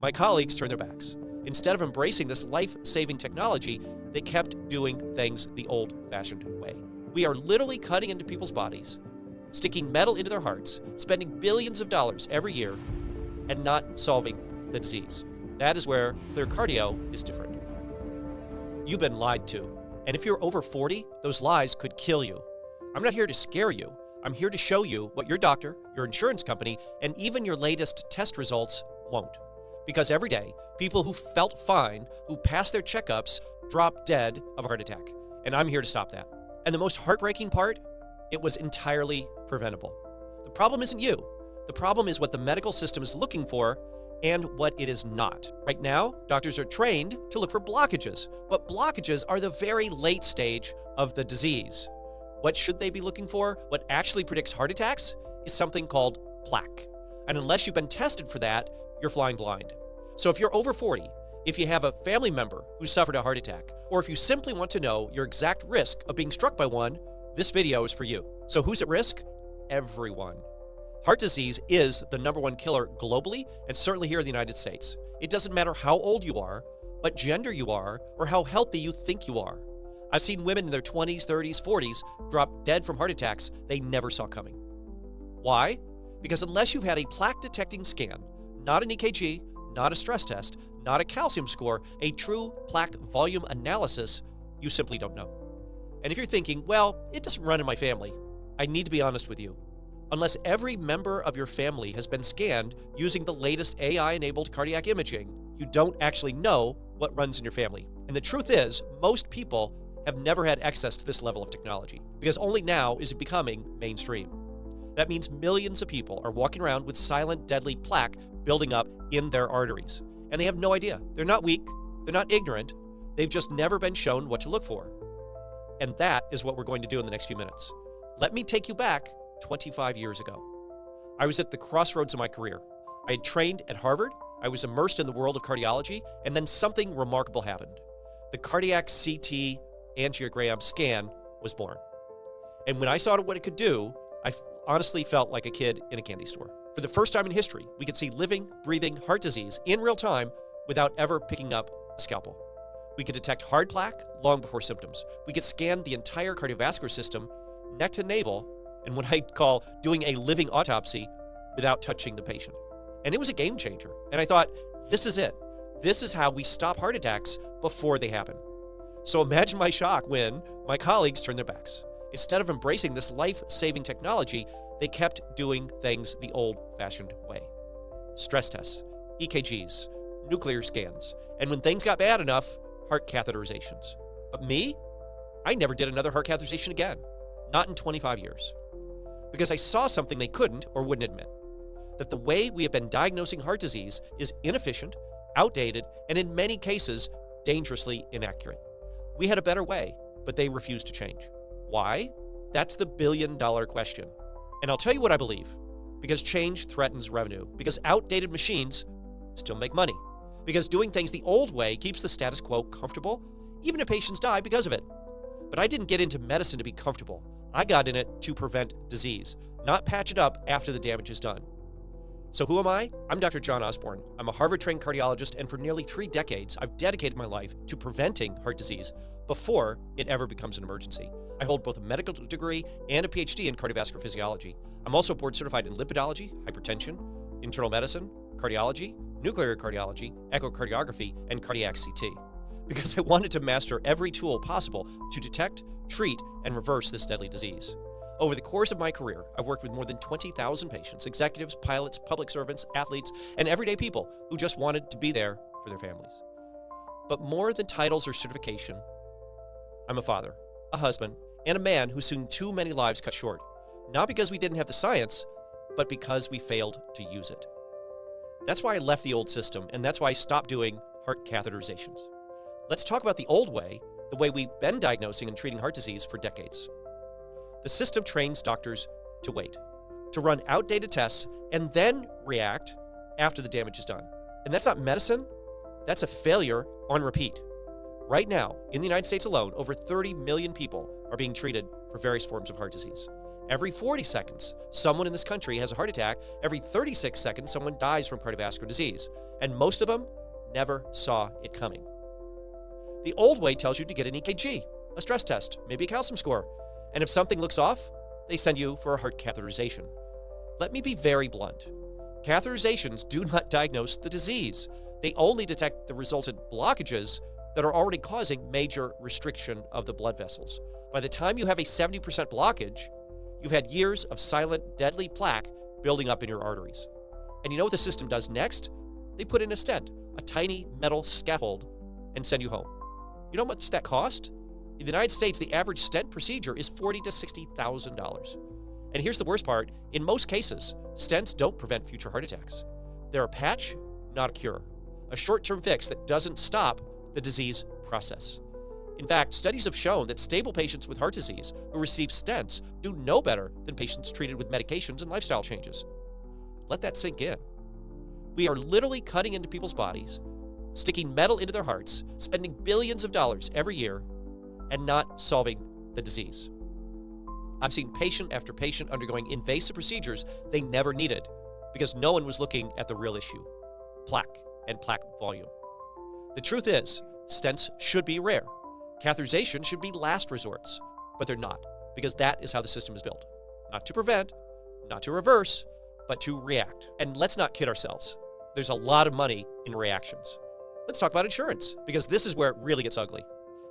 My colleagues turned their backs. Instead of embracing this life-saving technology, they kept doing things the old-fashioned way. We are literally cutting into people's bodies, sticking metal into their hearts, spending billions of dollars every year, and not solving the disease. That is where ClearCardio is different. You've been lied to. And if you're over 40, those lies could kill you. I'm not here to scare you. I'm here to show you what your doctor, your insurance company, and even your latest test results won't. Because every day, people who felt fine, who passed their checkups, drop dead of a heart attack. And I'm here to stop that. And the most heartbreaking part, it was entirely preventable. The problem isn't you. The problem is what the medical system is looking for and what it is not. Right now, doctors are trained to look for blockages, but blockages are the very late stage of the disease. What should they be looking for? What actually predicts heart attacks is something called plaque. And unless you've been tested for that, you're flying blind. So if you're over 40, if you have a family member who suffered a heart attack, or if you simply want to know your exact risk of being struck by one, this video is for you. So who's at risk? Everyone. Heart disease is the #1 killer globally, and certainly here in the United States. It doesn't matter how old you are, what gender you are, or how healthy you think you are. I've seen women in their 20s, 30s, 40s drop dead from heart attacks they never saw coming. Why? Because unless you've had a plaque detecting scan, not an EKG, not a stress test, not a calcium score, a true plaque volume analysis, you simply don't know. And if you're thinking, well, it doesn't run in my family, I need to be honest with you. Unless every member of your family has been scanned using the latest AI-enabled cardiac imaging, you don't actually know what runs in your family. And the truth is, most people have never had access to this level of technology, because only now is it becoming mainstream. That means millions of people are walking around with silent, deadly plaque building up in their arteries. And they have no idea. They're not weak. They're not ignorant. They've just never been shown what to look for. And that is what we're going to do in the next few minutes. Let me take you back 25 years ago. I was at the crossroads of my career. I had trained at Harvard. I was immersed in the world of cardiology. And then something remarkable happened. The cardiac CT angiogram scan was born. And when I saw what it could do, I honestly felt like a kid in a candy store. For the first time in history, we could see living, breathing heart disease in real time without ever picking up a scalpel. We could detect hard plaque long before symptoms. We could scan the entire cardiovascular system, neck to navel, and what I call doing a living autopsy without touching the patient. And it was a game changer. And I thought, this is it. This is how we stop heart attacks before they happen. So imagine my shock when my colleagues turned their backs. Instead of embracing this life-saving technology, they kept doing things the old-fashioned way. Stress tests, EKGs, nuclear scans, and when things got bad enough, heart catheterizations. But me? I never did another heart catheterization again. Not in 25 years. Because I saw something they couldn't or wouldn't admit. That the way we have been diagnosing heart disease is inefficient, outdated, and in many cases, dangerously inaccurate. We had a better way, but they refused to change. Why? That's the billion-dollar question. And I'll tell you what I believe. Because change threatens revenue. Because outdated machines still make money. Because doing things the old way keeps the status quo comfortable, even if patients die because of it. But I didn't get into medicine to be comfortable. I got in it to prevent disease, not patch it up after the damage is done. So who am I? I'm Dr. Jon Osborne. I'm a Harvard-trained cardiologist, and for nearly 3 decades, I've dedicated my life to preventing heart disease before it ever becomes an emergency. I hold both a medical degree and a PhD in cardiovascular physiology. I'm also board certified in lipidology, hypertension, internal medicine, cardiology, nuclear cardiology, echocardiography, and cardiac CT. Because I wanted to master every tool possible to detect, treat, and reverse this deadly disease. Over the course of my career, I've worked with more than 20,000 patients, executives, pilots, public servants, athletes, and everyday people who just wanted to be there for their families. But more than titles or certification, I'm a father, a husband, and a man who's seen too many lives cut short. Not because we didn't have the science, but because we failed to use it. That's why I left the old system, and that's why I stopped doing heart catheterizations. Let's talk about the old way, the way we've been diagnosing and treating heart disease for decades. The system trains doctors to wait, to run outdated tests, and then react after the damage is done. And that's not medicine, that's a failure on repeat. Right now, in the United States alone, over 30 million people are being treated for various forms of heart disease. Every 40 seconds, someone in this country has a heart attack. Every 36 seconds, someone dies from cardiovascular disease. And most of them never saw it coming. The old way tells you to get an EKG, a stress test, maybe a calcium score. And if something looks off, they send you for a heart catheterization. Let me be very blunt. Catheterizations do not diagnose the disease. They only detect the resultant blockages that are already causing major restriction of the blood vessels. By the time you have a 70% blockage, you've had years of silent, deadly plaque building up in your arteries. And you know what the system does next? They put in a stent, a tiny metal scaffold, and send you home. You know how much that cost? In the United States, the average stent procedure is $40,000 to $60,000. And here's the worst part. In most cases, stents don't prevent future heart attacks. They're a patch, not a cure. A short-term fix that doesn't stop the disease process. In fact, studies have shown that stable patients with heart disease who receive stents do no better than patients treated with medications and lifestyle changes. Let that sink in. We are literally cutting into people's bodies, sticking metal into their hearts, spending billions of dollars every year, and not solving the disease. I've seen patient after patient undergoing invasive procedures they never needed because no one was looking at the real issue, plaque and plaque volume. The truth is, stents should be rare. Catheterization should be last resorts, but they're not, because that is how the system is built. Not to prevent, not to reverse, but to react. And let's not kid ourselves. There's a lot of money in reactions. Let's talk about insurance, because this is where it really gets ugly.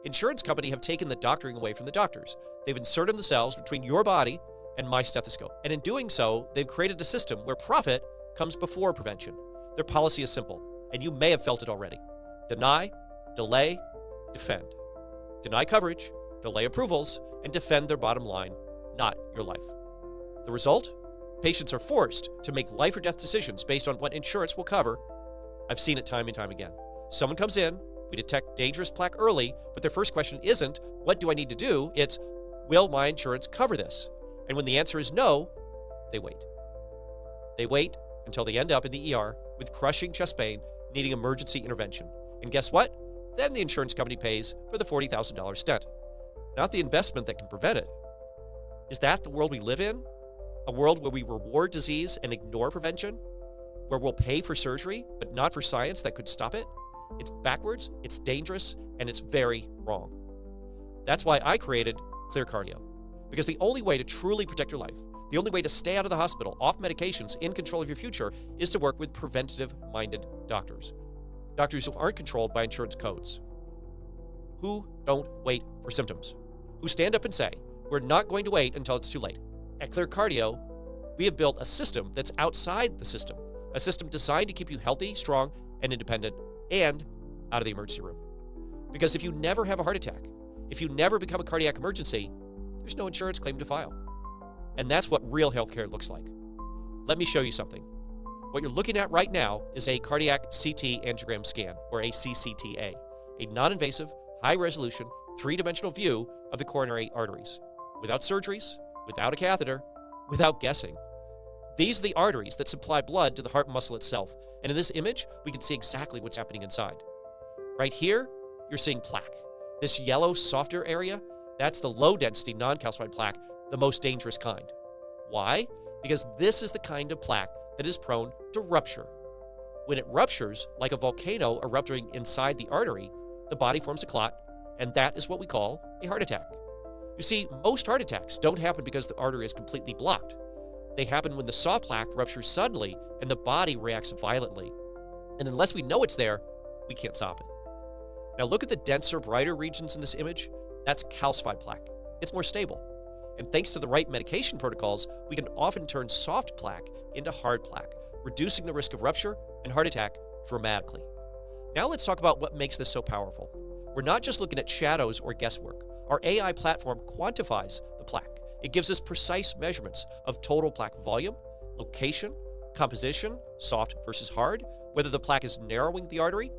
Insurance companies have taken the doctoring away from the doctors. They've inserted themselves between your body and my stethoscope. And in doing so, they've created a system where profit comes before prevention. Their policy is simple, and you may have felt it already. Deny, delay, defend. Deny coverage, delay approvals, and defend their bottom line, not your life. The result? Patients are forced to make life or death decisions based on what insurance will cover. I've seen it time and time again. Someone comes in, we detect dangerous plaque early, but their first question isn't, what do I need to do? It's, will my insurance cover this? And when the answer is no, they wait. They wait until they end up in the ER with crushing chest pain, needing emergency intervention. And guess what? Then the insurance company pays for the $40,000 stent, not the investment that can prevent it. Is that the world we live in? A world where we reward disease and ignore prevention? Where we'll pay for surgery, but not for science that could stop it? It's backwards, it's dangerous, and it's very wrong. That's why I created ClearCardio. Because the only way to truly protect your life, the only way to stay out of the hospital, off medications, in control of your future, is to work with preventative-minded doctors. Doctors who aren't controlled by insurance codes. Who don't wait for symptoms. Who stand up and say, we're not going to wait until it's too late. At ClearCardio, we have built a system that's outside the system. A system designed to keep you healthy, strong, and independent, and out of the emergency room. Because if you never have a heart attack, if you never become a cardiac emergency, there's no insurance claim to file. And that's what real healthcare looks like. Let me show you something. What you're looking at right now is a cardiac CT angiogram scan, or a CCTA, a non-invasive, high-resolution, three-dimensional view of the coronary arteries, without surgeries, without a catheter, without guessing. These are the arteries that supply blood to the heart muscle itself. And in this image, we can see exactly what's happening inside. Right here, you're seeing plaque. This yellow, softer area, that's the low-density, non-calcified plaque, the most dangerous kind. Why? Because this is the kind of plaque that is prone to rupture. When it ruptures, like a volcano erupting inside the artery, the body forms a clot, and that is what we call a heart attack. You see, most heart attacks don't happen because the artery is completely blocked. They happen when the soft plaque ruptures suddenly and the body reacts violently. And unless we know it's there, we can't stop it. Now look at the denser, brighter regions in this image. That's calcified plaque. It's more stable. And thanks to the right medication protocols, we can often turn soft plaque into hard plaque, reducing the risk of rupture and heart attack dramatically. Now let's talk about what makes this so powerful. We're not just looking at shadows or guesswork. Our AI platform quantifies the plaque. It gives us precise measurements of total plaque volume, location, composition, soft versus hard, whether the plaque is narrowing the artery,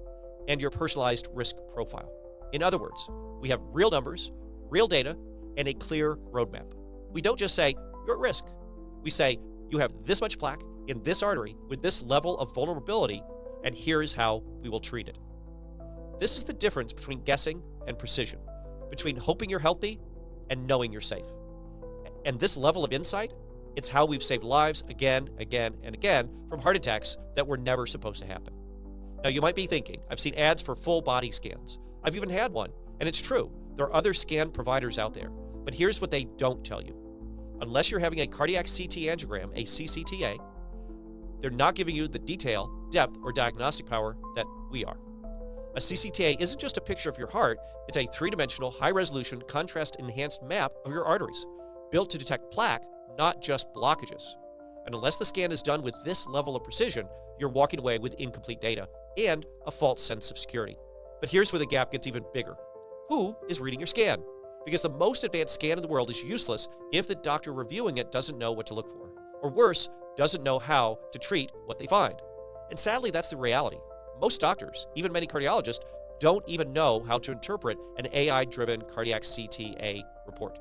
and your personalized risk profile. In other words, we have real numbers, real data, and a clear roadmap. We don't just say, you're at risk. We say, you have this much plaque in this artery with this level of vulnerability, and here's how we will treat it. This is the difference between guessing and precision, between hoping you're healthy and knowing you're safe. And this level of insight, it's how we've saved lives again, and again from heart attacks that were never supposed to happen. Now, you might be thinking, I've seen ads for full body scans. I've even had one, and it's true. There are other scan providers out there, but here's what they don't tell you. Unless you're having a cardiac CT angiogram, a CCTA, they're not giving you the detail, depth, or diagnostic power that we are. A CCTA isn't just a picture of your heart, it's a three-dimensional, high-resolution, contrast-enhanced map of your arteries, built to detect plaque, not just blockages. And unless the scan is done with this level of precision, you're walking away with incomplete data and a false sense of security. But here's where the gap gets even bigger. Who is reading your scan? Because the most advanced scan in the world is useless if the doctor reviewing it doesn't know what to look for. Or worse, doesn't know how to treat what they find. And sadly, that's the reality. Most doctors, even many cardiologists, don't even know how to interpret an AI-driven cardiac CTA report.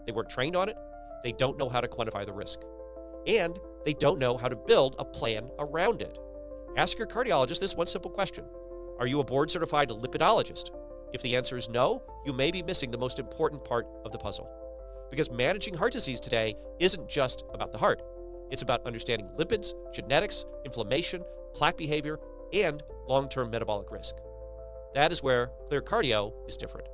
They weren't trained on it, they don't know how to quantify the risk, and they don't know how to build a plan around it. Ask your cardiologist this one simple question. Are you a board-certified lipidologist? If the answer is no, you may be missing the most important part of the puzzle. Because managing heart disease today isn't just about the heart. It's about understanding lipids, genetics, inflammation, plaque behavior, and long-term metabolic risk. That is where ClearCardio is different.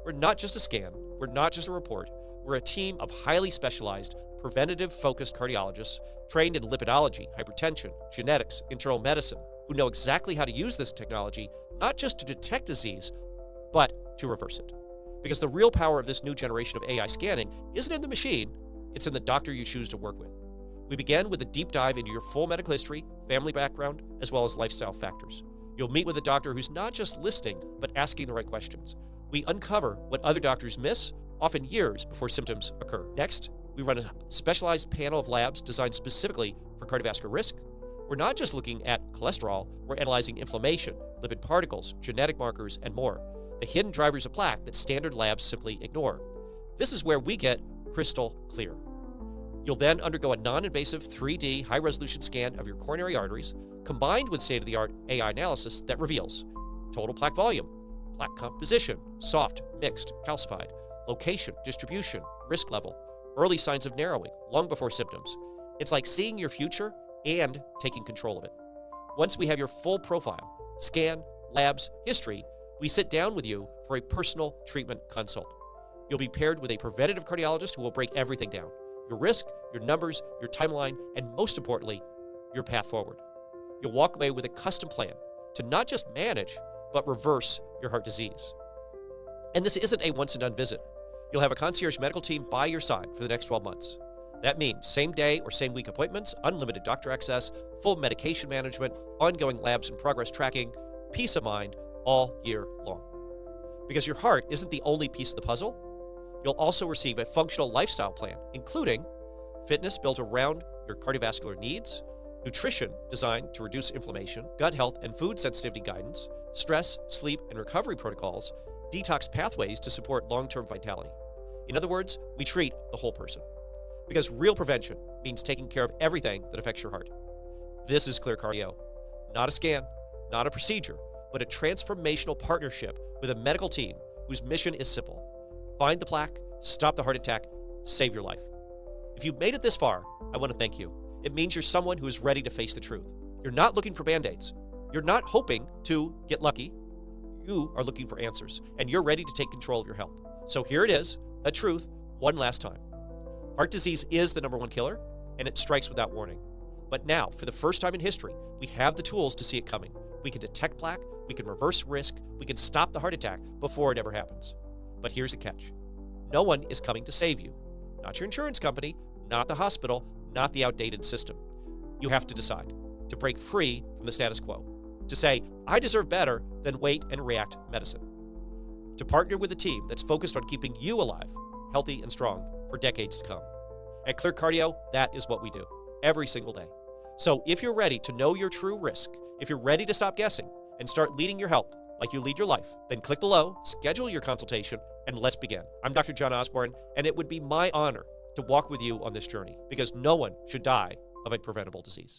We're not just a scan, we're not just a report, we're a team of highly specialized, preventative-focused cardiologists trained in lipidology, hypertension, genetics, internal medicine, who know exactly how to use this technology, not just to detect disease, but to reverse it. Because the real power of this new generation of AI scanning isn't in the machine, it's in the doctor you choose to work with. We begin with a deep dive into your full medical history, family background, as well as lifestyle factors. You'll meet with a doctor who's not just listening, but asking the right questions. We uncover what other doctors miss, often years before symptoms occur. Next, we run a specialized panel of labs designed specifically for cardiovascular risk. We're not just looking at cholesterol, we're analyzing inflammation, lipid particles, genetic markers, and more. The hidden drivers of plaque that standard labs simply ignore. This is where we get crystal clear. You'll then undergo a non-invasive 3D high-resolution scan of your coronary arteries, combined with state-of-the-art AI analysis that reveals total plaque volume, plaque composition, soft, mixed, calcified, location, distribution, risk level, early signs of narrowing, long before symptoms. It's like seeing your future and taking control of it. Once we have your full profile, scan, labs, history, we sit down with you for a personal treatment consult. You'll be paired with a preventative cardiologist who will break everything down. Your risk, your numbers, your timeline, and most importantly, your path forward. You'll walk away with a custom plan to not just manage, but reverse your heart disease. And this isn't a once-and-done visit. You'll have a concierge medical team by your side for the next 12 months. That means same-day or same-week appointments, unlimited doctor access, full medication management, ongoing labs and progress tracking, peace of mind all year long. Because your heart isn't the only piece of the puzzle, you'll also receive a functional lifestyle plan, including fitness built around your cardiovascular needs, nutrition designed to reduce inflammation, gut health and food sensitivity guidance, stress, sleep, and recovery protocols, detox pathways to support long-term vitality. In other words, we treat the whole person. Because real prevention means taking care of everything that affects your heart. This is ClearCardio. Not a scan, not a procedure, but a transformational partnership with a medical team whose mission is simple. Find the plaque, stop the heart attack, save your life. If you've made it this far, I want to thank you. It means you're someone who is ready to face the truth. You're not looking for band-aids. You're not hoping to get lucky. You are looking for answers, and you're ready to take control of your health. So here it is, the truth, one last time. Heart disease is the #1 killer, and it strikes without warning. But now, for the first time in history, we have the tools to see it coming. We can detect plaque, we can reverse risk, we can stop the heart attack before it ever happens. But here's the catch. No one is coming to save you. Not your insurance company, not the hospital, not the outdated system. You have to decide to break free from the status quo. To say, I deserve better than wait and react medicine. To partner with a team that's focused on keeping you alive, healthy and strong for decades to come. At ClearCardio, that is what we do every single day. So if you're ready to know your true risk, if you're ready to stop guessing and start leading your health like you lead your life, then click below, schedule your consultation, and let's begin. I'm Dr. Jon Osborne, and it would be my honor to walk with you on this journey because no one should die of a preventable disease.